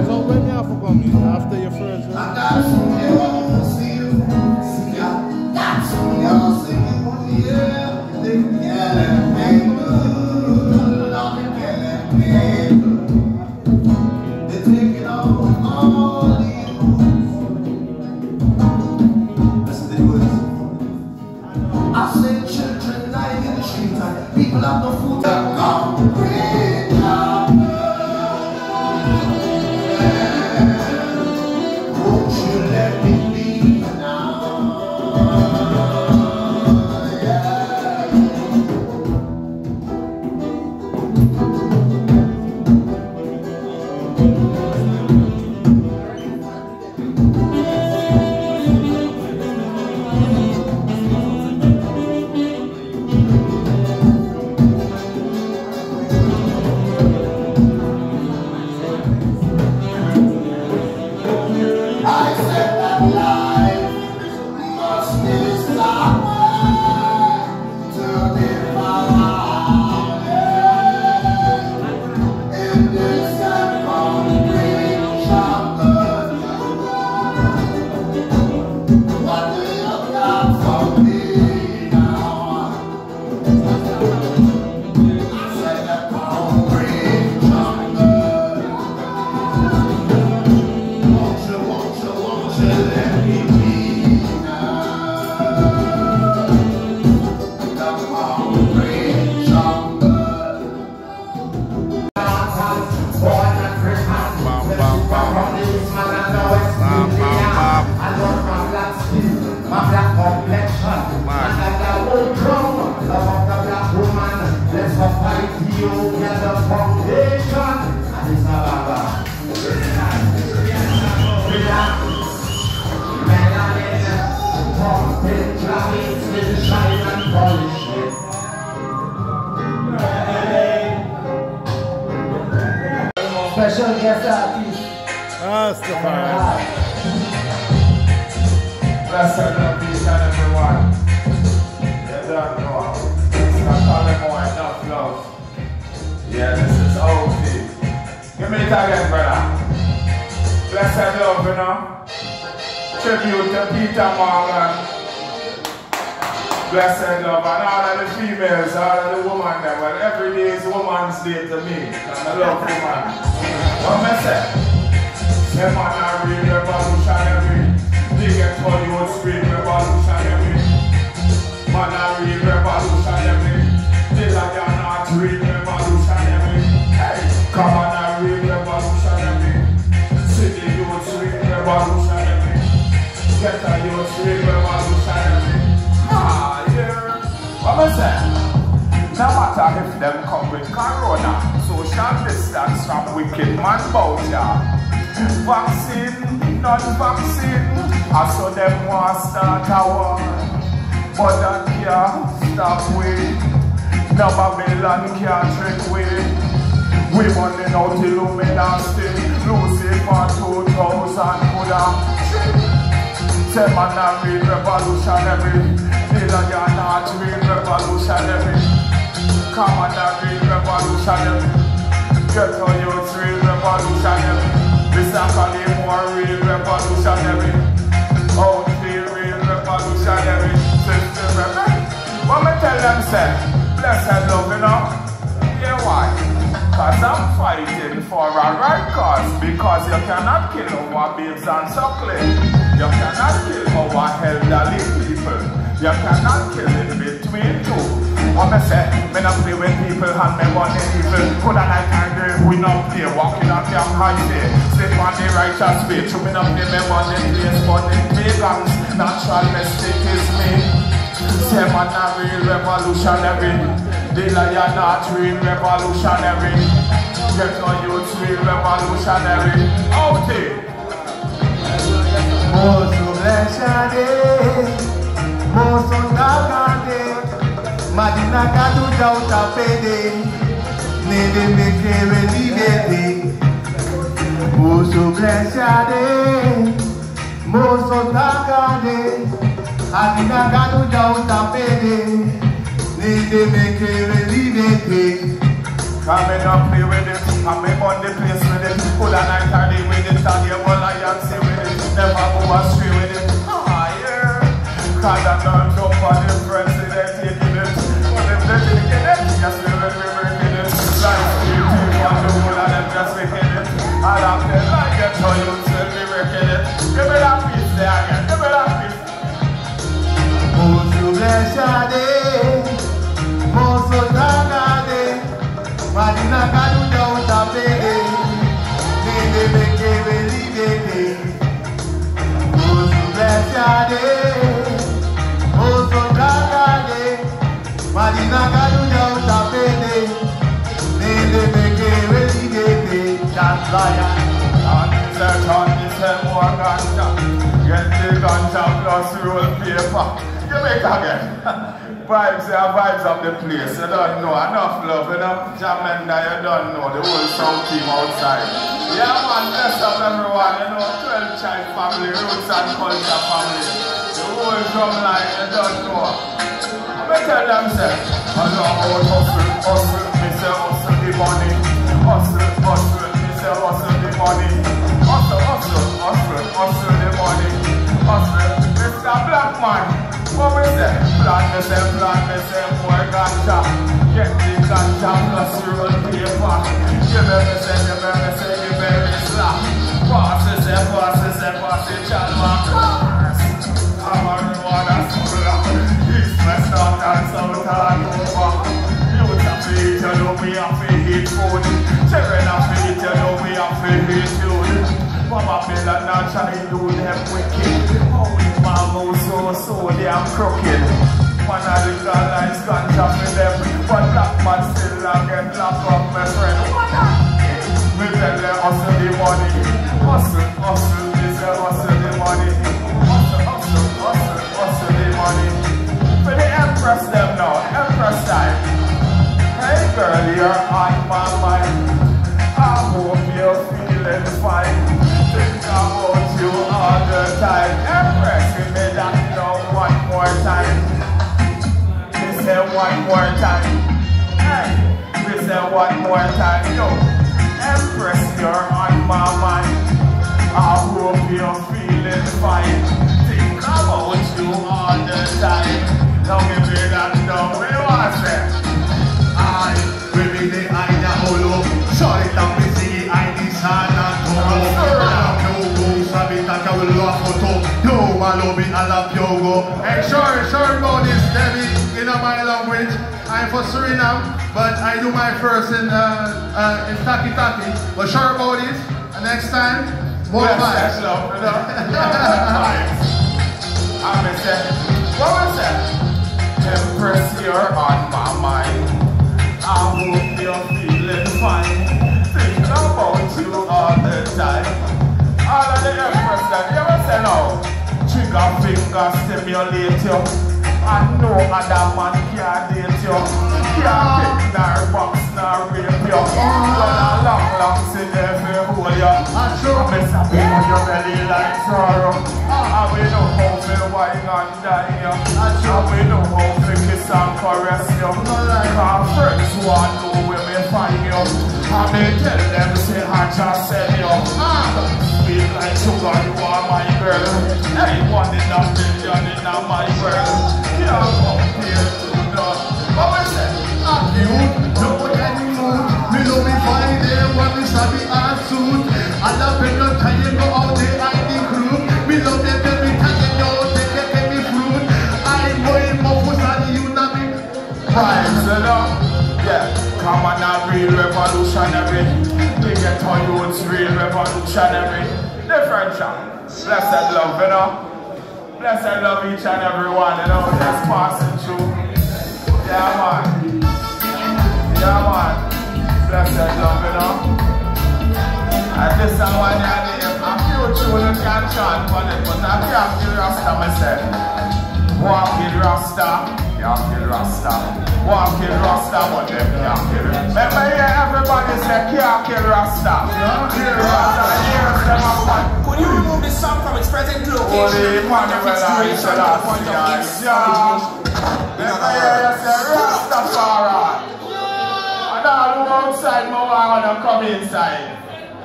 So when you have to come after your first one? I got some girls see you. Got some girls see you. Yeah, they get paper. Love it, get paper. They take it all the Listen to the words. I say children lying in the street and people have no food to come. Special guest artist. Blessed love each and everyone. You don't know. It's not calling more enough love. Yeah, this is outty. Give me it again, brother. Blessed love, you know. Tribute to Peter Morgan. Blessed love, and all of the females, all of the women there. Well, every day is Woman's Day to me, and I love women. What I say? Say man, I real revolutionary. They get told you would scream revolutionary. Man, I real revolutionary. They like you're not real revolutionary. Hey, come on, I real revolutionary. City youths real revolutionary. Get a youths real revolutionary. What I say? No matter if them come with corona, social distance from wicked man bout ya. Vaccine, not vaccine, I saw them want start a war. But that can't stop we. No Babylon can't trick we. We running out Illuminati, lose it for 2,000 coulda. Say man a real revolutionary. You're not real revolutionary. Come on, a real revolutionary. Get on your real revolutionary. This is calling more real revolutionary. Out here, real revolutionary. System rebel. What me tell them, say, blessed love, you know? Yeah, why? Cause I'm fighting for a right cause. Because you cannot kill our babes and suckling. You cannot kill our elderly people. You cannot kill in between two. What I say, me not play with people and me want evil. Could I like and grave, we not play. Walking on the highway, slip on the righteous way. True me not play, me want the place, but the pagans. Natural mistake is me. Say man a real revolutionary. They like you're not real revolutionary. Get no youth real revolutionary. Out here. Moso Nagade, Madina Kadu Jauta Pede, Nede Mekere Libede, Moso Blessade, Moso Nagade, Madina Kadu Jauta Pede, Nede Mekere Libede. Come in and play with it. Come in on the place with it. Good a night or day with it. And you will I and see with it. Never go astray with it. Ah, yeah. Cause I don't jump on the president taking it. But if they're taking it, yes, we will be breaking it. Like you keep on the whole and them just making it. And after like you tell you will be breaking it. Give me that piece there again. Give me that piece. Mosu blessade, mosu tagade, madina kanu jauta pede, nene beke belidede. Mosu blessade, mosu tagade, madina kanu jauta pede, nene beke belidede. That's lion. On this more ganja. Get the ganja plus roll paper. You make again. Vibes are vibes of the place. You don't know. Enough love, enough Jamaica, you don't know. The whole sound team outside. Yeah, man, bless up everyone. You know, 12 child family, roots and culture family. The whole drum line, you don't know. I tell them, say, I know how to hustle, me say hustle the money. Hustle, me say hustle the money. Hustle the money. Hustle, Mr. Black Man. What we say? Plan me say, more ganja. Get the ganja plus roll paper. Give me slap. Pass it, chalma. I'm a reward as full. East, West, North, and South, and over. You have to eat, you know we have to eat food. Children have to eat, you know we have to eat food. Mama feel that not trying to do them wicked. Oh, mama so damn crooked. Man of the guys ganja for them. But black man still get locked up, my friend. We tell them hustle the money. Hustle, they say hustle the money. Hustle the money. For the Empress them now, Empress time. Hey girl, you're on my mind. I hope you're feeling fine. Think about you all the time. Empress, we made that now one more time. We say one more time. Hey, we say one more time. Yo, Empress, you're on my mind. I hope you're feeling fine. Think about you all the time. Now we made that now. We want to say, I will be the idea holo. Sorry, I'm busy. I decide not to. Yo, Malobi, I love Yogo. Hey, sure about this, Debbie, in my language. I'm for Suriname, but I do my first in Taki. But sure about this, and next time, more vibes. I'm say, what was that? Empress, you're on my mind. I hope you're feeling fine. Think about you all the time. All of the Empress that you ever say now, trigger finger stimulate you. I know other man can't date you. Can't pick nor box nor rape you. When a long sit there for hold you. I miss a bit of your belly like sorrow. And we know how to wine and dine you. And we know how to kiss and caress you. Cause friends want to know where we find you. And they tell them say I just said you. Feel like sugar, you are my girl. Anyone in a million in a my world. Can't compare to none. What we say? You know any mood. Me know me find them when we start the art suit. I love it, not time you go out there, I the crew. Me love them every time they go, they get me fruit. I'm going more for study, you know me. Vibes, you know? Yeah, come on now, real revolutionary. We get on youths, real revolutionary. Different chant. Blessed love, you know? Blessed love each and every one, you know? Just passing through. Yeah, man. Blessed love, you know? And this is one a few children can chant for it, but I can't kill Rasta myself. Walk in Rasta. Can't kill Rasta. Walk in Rasta, but them can't kill Rasta. Remember here, everybody say can't kill Rasta. Can't kill Rasta. Here's them up one. Could you remove this song from its present location? Holy Emmanuel and Selassie. Remember here, you say Rastafari. And all who outside, I want to come inside.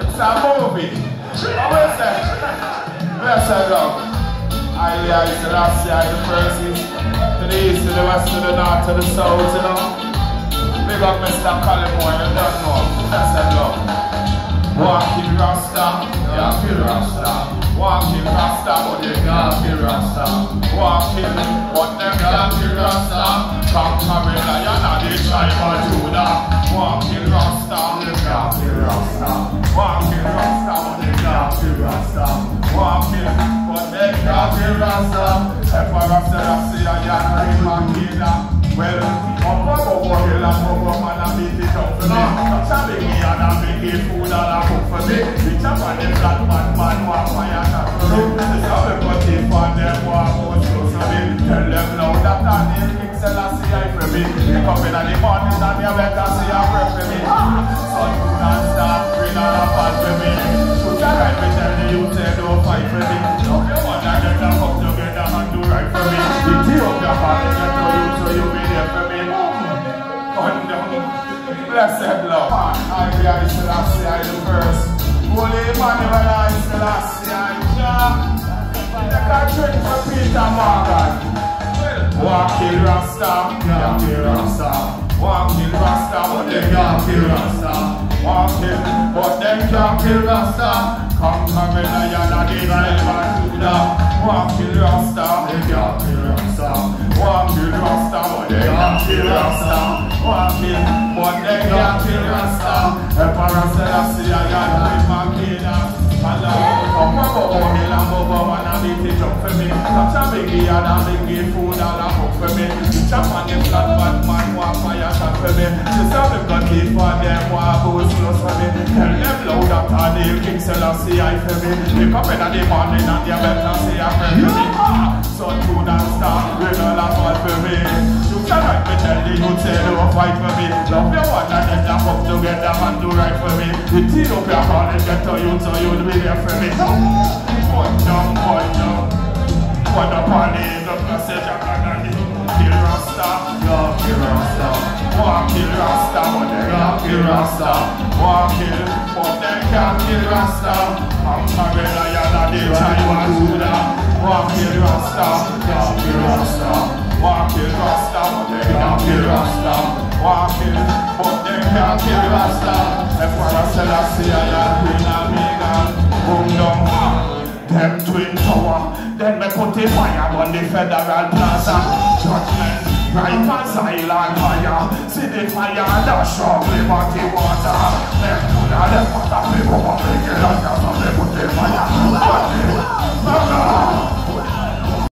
It's a movie. What is that? Blessed love. I is the last year, the first is to the east, to the west, to the north, to the south, you know. Big up Mr. Collymore, you don't know. Blessed love. Walking Rasta, yeah, kill Rasta. Walking Rasta, but they can't kill Rasta. Walking, but them can't kill Rasta. Conquering lion and the tribe of Judah. Walking Rasta, they can't kill Rasta. Walking Rasta, but they can't kill Rasta. Walking, but they can't kill Rasta. If I Rasta, I see a young man, well, I'm going to go hill and go man and beat it up for me. Touch a biggie and a biggie food and a cook for me. Reach up on the flat man walk fire shot for me. This how we cut it for them walk out close to me. Tell them now that I need King Selassie I for me. They come in the morning and you better see a pray for me. Sun moon and star rain and a fall for me. Shoot a right me tell the youth say don't fight for me. Now you want to get them come together and do right for me. You tear up your body and tell you so you be there for me. Blessed Lord. I Selassie I the first. Holy Emmanuel I Selassie I Jah. They can drink for Peter Morgan. Walking Rasta, can't kill Rasta. Walking Rasta, but they can't kill Rasta. Walking, but they can't kill Rasta. Conquering lion and the tribe of Judah. Walking Rasta, they can't kill Rasta. Walking Rasta, but they can't kill Rasta. Walking, but they can't kill Rasta. Emperor Selassie I am my kingdom. Come over hill and over man and beat it up for me. Touch a biggie and a biggie food and a cook for me. Chop on the flat bad man walk fire shot for me. Just how them got it for them walk out close for me. Tell them loud that I need King Selassie I for me. They come in the morning and you better say a prayer for me. Sun, moon and star, rain and a fall for me. You can right me tell the youth say don't fight for me. Love your one and then you come together and do right for me. You tear up your heart and get to you so you'll be there for me. One down. What up on the message of God. Kill Rasta, yeah, kill Rasta. Walk kill Rasta, but they can't kill Rasta. Walk kill, but they can't kill Rasta. I'm coming lion and the tribe of Judah. Walk kill Rasta, yeah, kill Rasta. Walk kill Rasta, but they can't kill Rasta. Walk kill, but they can't kill Rasta. Emperor Selassie I am Queen Omega. Boom down. Them twin tower, then me put the fire on the Federal Plaza. Judgment, right on silent fire. See the fire dash up liberty water.